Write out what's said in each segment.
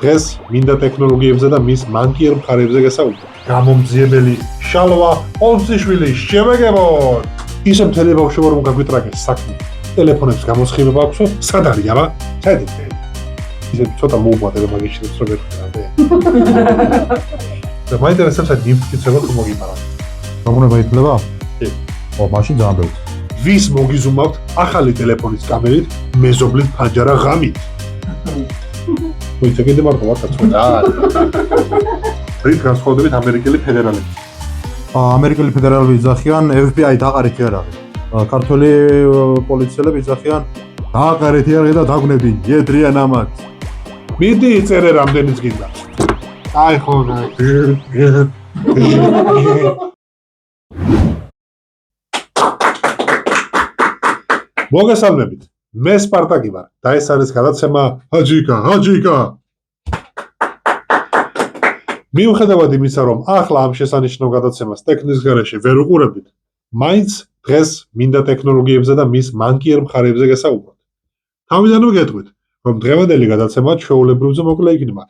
დღეს მინდა ტექნოლოგიებზე და მის მანკიერ მხარეებზე გასაუბროთ. გამომძიებელი შალვა ოლმსიშვილი, შემეგებოდ! ისე მთელი ბავშვობა რომ გაგვიტრაგეს საქმე. ტელეფონებს გამოსხივება აქვსო, სად არის აბა? ჩაიდეთ. ისე ცოტა მოუვადე მაგის შევს რო გეტყვი. და მაინტერესებს აი ინფიცება თუ მოგიპარა. როგორ ითვლება? კი. ო, მაშინ ძალიან ბევრი. ვის მოგიზუმავთ ახალი ტელეფონის კამერით, მეზობლის ფანჯარა ღამით? მოიცა კიდე მარტო ვარ კაცო. რით განსხვავდებით ამერიკელი ფედერალები? ამერიკელი ფედერალები იძახიან FBI დაყარეთ იარაღი. ქართველი პოლიციელები იძახიან დაყარეთ იარაღი და დაგვნები ედრიან ამათ. მიდი იწერე რამდენიც გინდა. აი ხო. მოგესალმებით. მე სპარტაკი ვარ და ეს არის გადაცემა ჰაჯიკა. მიუხედავად იმისა, რომ ახლა ამ შესანიშნავ გადაცემას ტექნის გარეშე ვერ უყურებთ, მაინც დღეს მინდა ტექნოლოგიებზე და მის მანკიერ მხარეებზე გასაუბროთ. თავიდანვე გეტყვით, რომ დღევანდელი გადაცემა ჩვეულებრივზე მოკლე იქნება,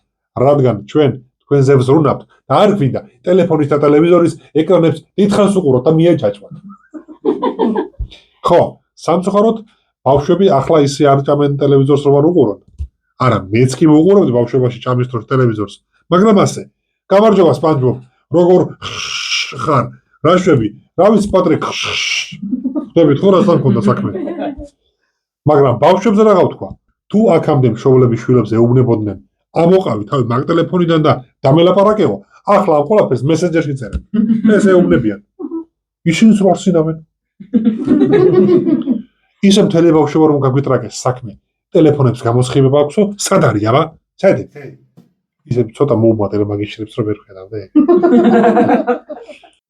რადგან ჩვენ თქვენზე ვზრუნავთ და არ გვინდა ტელეფონის და ტელევიზორის ეკრანებს დიდხანს უყუროთ და მიეჯაჭვათ. ხო, სამწუხაროდ ბავშვები ახლა ისე არ ჭამენ ტელევიზორს რომ არ უყურონ. არა, მეც კი ვუყურებდი ბავშვობაში ჭამის დროს ტელევიზორს, მაგრამ ასე. გამარჯობა სპანჯბობ, როგორ ხარ? რა შვები? რა ვიცი პატრიკ? ხდებით ხო რასთან მქონდა საქმე? მაგრამ ბავშვებზე რა გავთქვა? თუ აქამდე მშობლები შვილებს ეუბნებოდნენ, ამოყავი თავი მაგ ტელეფონიდან და დამელაპარაკეო, ახლა ამ ყველაფერს მესენჯერში წერენ. ეს ეუბნებიან. ისინი სულ არ სინავენ. ისე მთელი ბავშვობა რომ გაგვიტრაგეს საქმე. ტელეფონებს გამოსხივება აქვსო, სად არის აბა? ჩაიდეთ. ისე ცოტა მოუვადე მაგის შევს რო ვერ ხედავდე.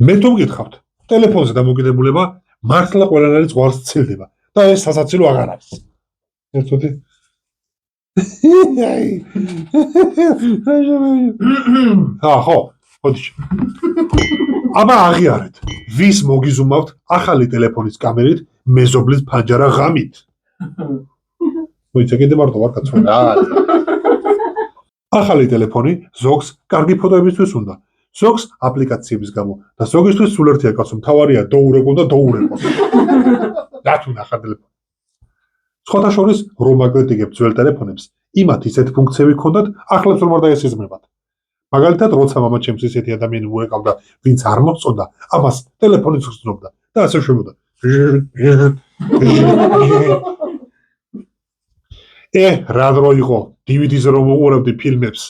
მე თუ მგითხავთ, ტელეფონზე დამოკიდებულება მართლა ყველანაირ ზღვარს ცილდება და ეს სასაცილო აღარ არის. ერთოდი. ხო, ხოდიშ. აბა აღიარეთ, ვის მოგიზუმავთ ახალი ტელეფონის კამერით, მეზობლის ფანჯარა ღამით? მოიცა კიდე მარტო ვარ კაცო. ახალი ტელეფონი ზოგს კარგი ფოტოებისთვის უნდა, ზოგს აპლიკაციების გამო და ზოგისთვის სულ ერთი აკაცო, მთავარია დოურეკო და დოურეკოს. რაც უნდა ახალი ტელეფონი. სხვათა შორის რომ აკრიტიკებთ ძველ ტელეფონებს, იმათ ისეთ ფუნქციები ჰქონდათ, ახლებს რომ არ დაესიზმრებათ. მაგალითად, როცა მამა ჩემს ისეთი ადამიანი უეკავდა, ვინც არ მოწონდა, ამას ტელეფონიც გრძნობდა და ასე შემოდა. რა დრო იყო DVD-ზე რომ უყურებდი ფილმებს?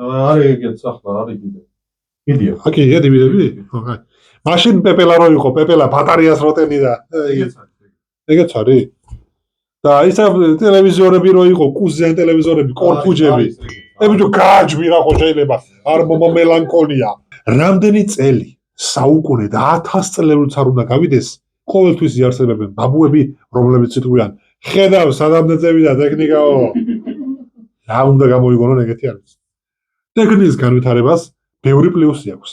არის ეგეც ახლა არის კიდე. მიდია. აკია DVD-ები? ხო. მაშინ პეპელა რო იყო, პეპელა ბატარეას როტენი და ეგეც არის. და ისა ტელევიზორები რო იყო, კუზენ ტელევიზორები, კორფუჯები. ებიჯო გააჯბი რა ხო შეიძლება, არ მომელანკოლია. რამდენი წელი, საუკუნე და 1000 წლებიც არ უნდა გავიდეს, ყოველთვის იარსებებენ ბაბუები, რომლებიც იტყვიან ხედავ სადამდე წევიდა ტექნიკაო. რა უნდა გამოიგონონ ეგეთი არის. ტექნიკის განვითარებას ბევრი პლუსი აქვს.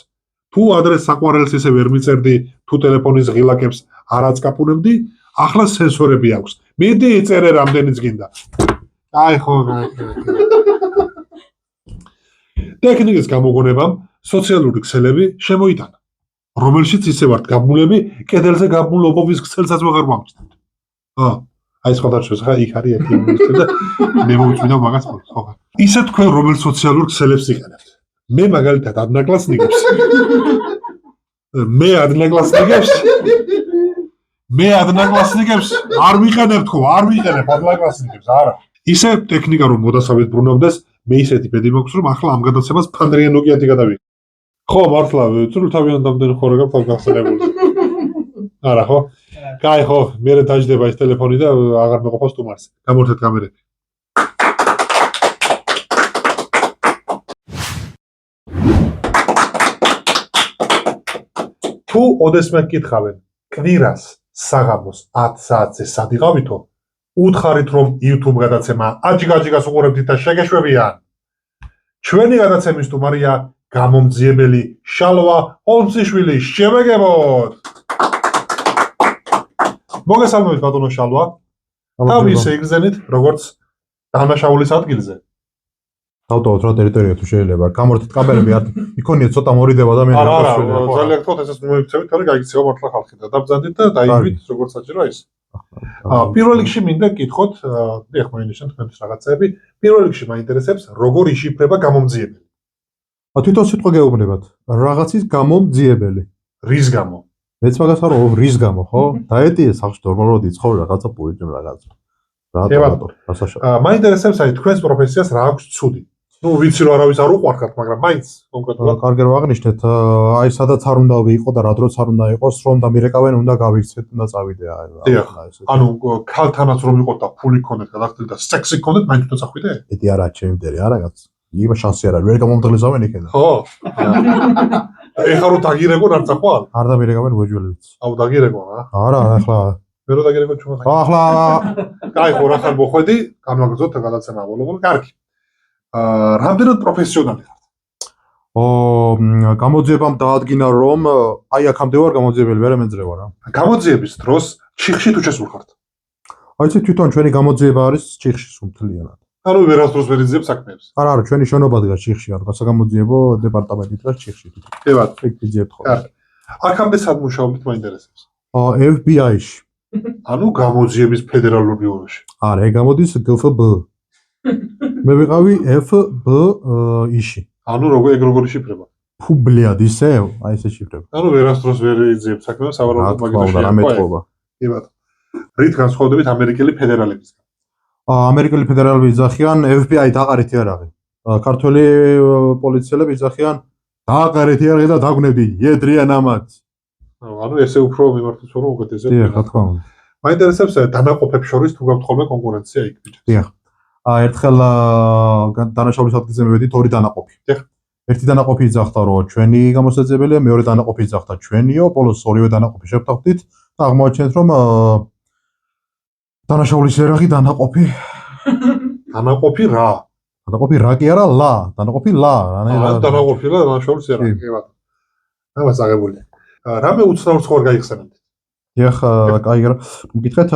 თუ ადრეს საყვარელს ისე ვერ მიწერდი, თუ ტელეფონის ღილაკებს არ აწკაპუნებდი, ახლა სენსორები აქვს. მიდი იწერე რამდენიც გინდა. აი ხო. ტექნიკის გამოგონებამ სოციალური ქსელები შემოიტანა, რომელშიც ისე ვართ გაბმულები, კედელზე გაბმულ ობობის ქსელსაც ვეღარ ვამჩნევთ. აი სხვადასხვა ხა იქ არის ერთი მომწევ და მე მომწვიდა მაგას ხო. ისე თქვენ რომელ სოციალურ ქსელებს იყენებთ? მე მაგალითად ადნაკლასნიკებს. მე ადნაკლასნიკებს არ ვიყენებ ხო, არ ვიყენებ ადნაკლასნიკებს, არა. ისე ტექნიკა რომ მოდასავით ბრუნავდეს, მე ისეთი ბედი მაქვს რომ ახლა ამ გადაცემას ფანდრია ნოკიათი გადავიღე. ხო, მართლა, წრულთავიანად ამდენ ხო რა გაქვს გახსენებული. არა ხო? კაი ხო, მე დაждდება ეს ტელეფონი და აღარ მეყოფა სტუმარს. გამორთეთ კამერები. თუ ოდესმე გკითხავენ, კვირას საღამოს 10 საათზე სად იყავითო? უთხარით რომ YouTube გადაცემა აჯიკაჯიკას უყურებდით და შეგეშვებიან. ჩვენი გადაცემის სტუმარია გამომძიებელი შალვა ოლმსიშვილი, შემეგებოდ! მოგესალმებით ბატონო შალვა. თავი ისე იგრძენით, როგორც დანაშაულის ადგილზე. ავტოვოთ რა ტერიტორია თუ შეიძლება გამორთით კაბელები არ იქონია ცოტა მორიდება ადამიანი არა ძალიან გთხოვთ ესეც მოიქცევით თორე გაიქცევა მართლა ხალხი და დაბრძანდით და დაიგვით როგორც საჭიროა ის პირველ რიგში მინდა გითხოთ ეხ მოინიშნოთ თქვენთვის რაღაცები პირველ რიგში მაინტერესებს როგორ იშიფრება გამომძიებელი თვითონ სიტყვა გეუბნებათ რაღაცის გამომძიებელი რის გამო მეც მაგას არ ვარ რის გამო ხო დაეტიე სახში ნორმალურად იცხოვ რაღაცა პულიჯემ რაღაცა მაინტერესებს აი თქვენს პროფესიას რა აქვს ცუდი ну ვიცი რომ არავის არ უყვარხართ მაგრამ მაინც კონკრეტულად კარგი რომ აღნიშნეთ აი სადაც არ უნდა ვიყო და რა დროც არ უნდა იყოს რომ დამირეკავენ უნდა გავიქცეთ უნდა წავიდე ანუ ქალთანაც რომ იყოთ და ფული გქონდეთ გადახდეთ და სექსი გქონდეთ მაინც უნდა წახვიდე ეტი არა ჩემი მტერი არა რაღაც იგივე შანსი არ არის ვერ გამომთლისავენ იქიდან ხო ეხლა რომ დაგირეკონ არ წახვალ არ დამირეკავენ ვეჯველებიც აუ დაგირეკონ არა ახლა მე რო დაგირეკონ ჩვენ ახლა კაი ხო რა ხარ მოხვედი განვაგრძოთ გადაცემა ბოლო კარგი რამდენად პროფესიონალი ხართ? გამოძიებამ დაადგინა რომ აი აქამდე ვარ გამოძიებელი, ვერ მეძრევა რა. გამოძიების დროს ჩიხში თუ შესულ ხართ? აი ეს თვითონ ჩვენი გამოძიება არის ჩიხში სულთლიანად. ანუ ვერასდროს ვერ იძიებ საქმეებს. არა, ჩვენი შენობა დგას ჩიხში, რა საგამოძიებო დეპარტამენტი დგას ჩიხში. ევად, ეგ ვიძიებთ ხოლმე. კარგი. აქამდე სად მუშაობთ მაინტერესებს? FBI-ში. ანუ გამოძიების ფედერალურ ბიუროში. არა, ეგ გამოდის GFB. მე ვიყავი FBI-ში. ანუ ეგ როგორ იშიფრება? ფუბლიად ისევ, აი ესე შიფრება. ანუ ვერასდროს ვერ იძიებ საქმეებს, სავარაუდოდ მაგაში. რა მეტყობა. ევად. რით განსხვავდებით ამერიკელი ფედერალებისგან? ამერიკელი ფედერალები იძახიან FBI დაყარეთ იარაღი. ქართველი პოლიციელები იძახიან დაყარეთ იარაღი და დაგვნებდი იედრიან ამათ. ანუ ესე უფრო მიმართოთ რომ უკეთესად. დიახ, რა თქმა უნდა. მაინტერესებს დანაყოფებს შორის თუ გაქვთ ხოლმე კონკურენცია იქ ბიჭებს. დიახ. ერთხელ დანაშაულის ადგილზე მივედით ორი დანაყოფი. დიახ. ერთი დანაყოფი იძახდა რომ ჩვენი გამოსაძებელია, მეორე დანაყოფი იძახდა ჩვენიო, ბოლოს ორივე დანაყოფი შევთავაზეთ და აღმოაჩენთ რომ დანაშაულის იარაღი დანაყოფი დანაყოფი რა? დანაყოფი რა კი არა ლა, დანაყოფი ლა, დანაყოფი რა დანაშაულის იარაღი. ევად. ამას აღებული. რამე უცნაურს ხوار გაიხსენებთ? დიახ, კაი რა. მგითხეთ,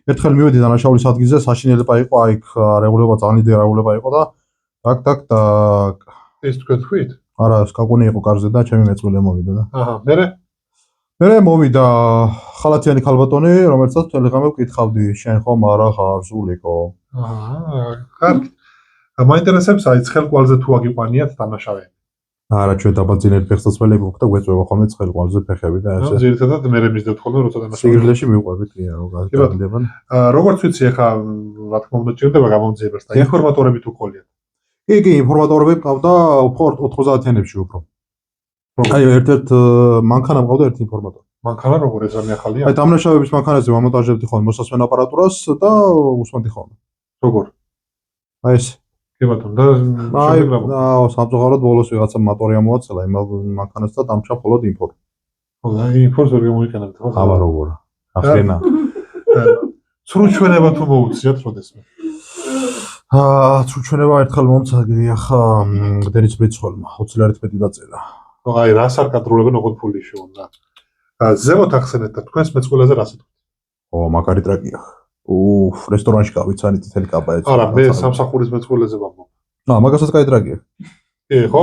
ერთხელ მივედი დანაშაულის ადგილზე, საშინელება იყო, აი რეგულება ძალიან დიდი რეგულება იყო და ტაკ და ეს თქვენ თქვით? არა, სკაკუნი იყო კარზე და ჩემი მეწყვილე მოვიდა და. აჰა, მერე? მერე მოვიდა ხალათიანი ქალბატონი, რომელსაც თელეგრამზე ვკითხავდი, შენ ხომ არა ხარ სულიკო. აჰა, კარგი. მაინტერესებს აი ცხელყვალზე თუ აგიყვანიათ დანაშავე. არა, ჩვენ დაბაძინეთ ფეხსაცმელები გვაქვს და გვეწვევა ხოლმე ცხელყვალზე ფეხები და ესე. ზირთადად მერე მისდევთ ხოლმე როცა დანაშავე. სიგრილეში მივყვებით კი რა, გაგდებან. როგორც ვიცი, ახლა რა თქმა უნდა ჭირდება გამომძიებას და ინფორმატორები თუ ყოლიათ. კი, ინფორმატორები მყავდა უფრო 90-იანებში უფრო. აი ერთ-ერთ მანქანა მყავდა ერთი ინფორმატორი. მანქანა როგორ ეძამი ახალია? აი დამნაშავების მანქანაზე ვამონტაჟებდი ხოლმე მოსასვენ აპარატურას და უსმენდი ხოლმე. როგორ? აი ეს. კი ბატონო, და სამწუხაროდ ბოლოს ვიღაცა მატორი ამოაცელა იმ მანქანას და დამჭა მხოლოდ ინფორი. ხო, და ინფორს ვერ გამოიყენებთ ხო? აბა როგორ? ახენა. სრულჩვენება თუ მოუწიათ როდესმე? სრულჩვენება ერთხელ მომცა ახლა დენის ბრიცხოლმა 20 ლარით მეტი დაწერა. ხო, აი რას არ კადრულებენ ოღონდ ფული შეუნდა. ზემოთ ახსენეთ და თქვენს მეწყვილეზე რას იტყვით? ო, მაგარი ტრეკია. რესტორანში გავიცანი წითელი კაბა ეცვა. არა, მე სამსახურის მეწყვილეზე ვამბობ. მაგასაც კაი ტრეკია. კი, ხო?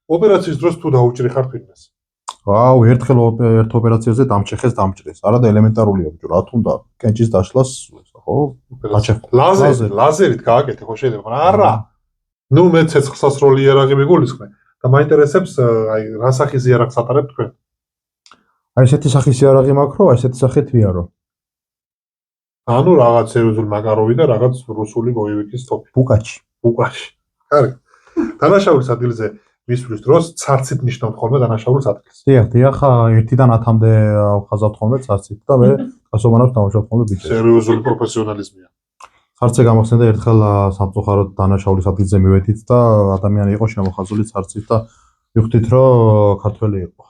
ოპერაციის დროს თუ დაუჭრი ხარ თვითონს. აუ, ერთხელ ერთ ოპერაციაზე დამჭეხეს დამჭრეს. არა და ელემენტარულია ბიჭო, რა თუნდა კენჭის დაშლას, ხო? ლაზერით გააკეთე ხო შეიძლება? არა. ნუ მე ცეცხლსასროლი იარაღი მიგულისხმე და მაინტერესებს აი რა სახის იარაღს ატარებთ თქვენ? აი ესეთი სახის იარაღი მაქვს, რომ აი ესეთი სახით ვიარო. ანუ რაღაც სერიოზული მაკაროვი და რაღაც რუსული ბოევიკის ტოპი. ბუკაჩი. კარგი. დანაშაულის ადგილზე მისვლის დროს ცარცით ნიშნავთ ხოლმე დანაშაულის ადგილს. დიახ, 1-დან 10-მდე ვხაზავთ ხოლმე ცარცით და მე გასობანად დავუშვებთ ხოლმე ბიჭებს. სერიოზული პროფესიონალიზმია. ცარცე გამახსენდა ერთხელ სამწუხაროდ დანაშაულის ადგილზე მივედით და ადამიანი იყო შემოხაზული ცარცით და მივხვდით რომ ქართველი იყო.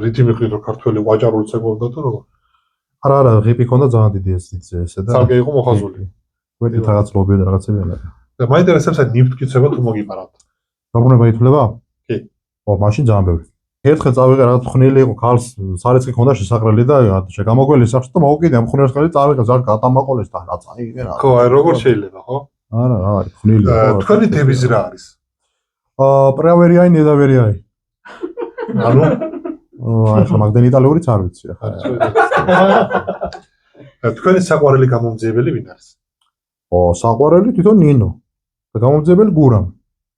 რითი მივხვდით რომ ქართველი ვაჭარული ცეკვობდა თუ როგორ? არა, ღიპი ქონდა ძალიან დიდი ესე და ცალკე იყო მოხაზული. ვედით რაღაც ლობი და რაღაცები არა. და მაინტერესებს აი ნიფტკიცება თუ მოგიპარავთ. დაბრუნება ითვლება? კი. ო, მაშინ ძალიან ბევრი. ერთხელ წავიღე რაღაც ხნილი იყო ქალს სარეცხი ქონდა შესაყრელი და შეგამოგველი სახში და მოვუკიდე ამ ხნილს ხელი წავიღე ზარ გადამაყოლეს და რა წაიღე რა. ხო, აი როგორ შეიძლება, ხო? არა, რა არის, ხნილი. თქვენი დევიზი რა არის? პრევერიაი, ნედავერიაი. ანუ აი, ხა მაგდენ იტალიურიც არ ვიცი ახლა. თქვენი საყვარელი გამომძიებელი ვინ არის? საყვარელი თვითონ ნინო. და გამომძიებელი გურამ.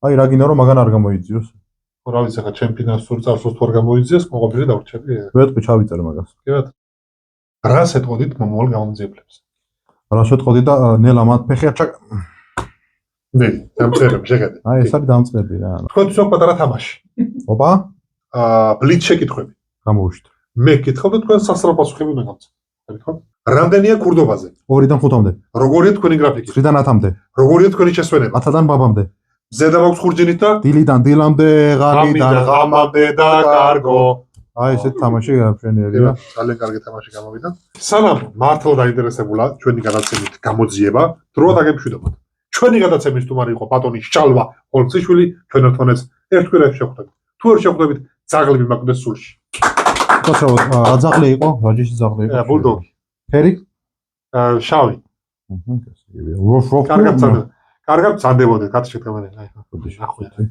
აი, რა გინდა რომ მაგან არ გამოიძიოს. რა ვიცი ხა ჩემპიონატს თუ წარსულს თუ არ გამოიძიეს, მოყოლები დავრჩები. ვეთყვი ჩავიწერ მაგას. კი ბატონო. რას ეთყოდით მომავალ გამომძიებლებს? რას ვეთყოდი და ნელა მათ ფეხი არ ჩა დი, დამწერებ შეგადე. აი, ეს არის დამწყები რა. თქვენთვის აქვს პატარა თამაში. ოპა, ბლიც შეკითხვები. გამოვიშთ. მე გითხავ და თქვენ სასწრაფო პასუხები უნდა გამწევთ. გითხავ? რამდენია ქურდობაზე? 2-დან 5-მდე, როგორია თქვენი გრაფიკი? 3-დან 10-მდე, როგორია თქვენი შესვენება? 10-დან ბაბამდე, ზედა მაქვს ხურჯინით და დილიდან დილამდე, ღამიდან ღამამდე და კარგო. აი, ესეთ თამაში გამშვენიერია. ძალიან კარგი თამაში გამოვიდა. სანამ მართლა დაინტერესებულა ჩვენი გადაცემით გამოძიება, დრო დაგემშვიდობათ. ჩვენი გადაცემის სტუმარი იყო ბატონი შალვა ხოლციშვილი, ჩვენ ერთმანეთს ერთ კვირაში შევხვდებით. თუ არ შევხვდებით, ძაღლები მაგვდეს სულში. უცრავად, რა ძაღლი იყო? რაჯიში ძაღლი იყო? ბულდოგი. ფერი? შავი. როფ. კარგად მცანდებოდეთ, კაც შეგთამანე. აი, ხოდი ნახვია. შეხვდით.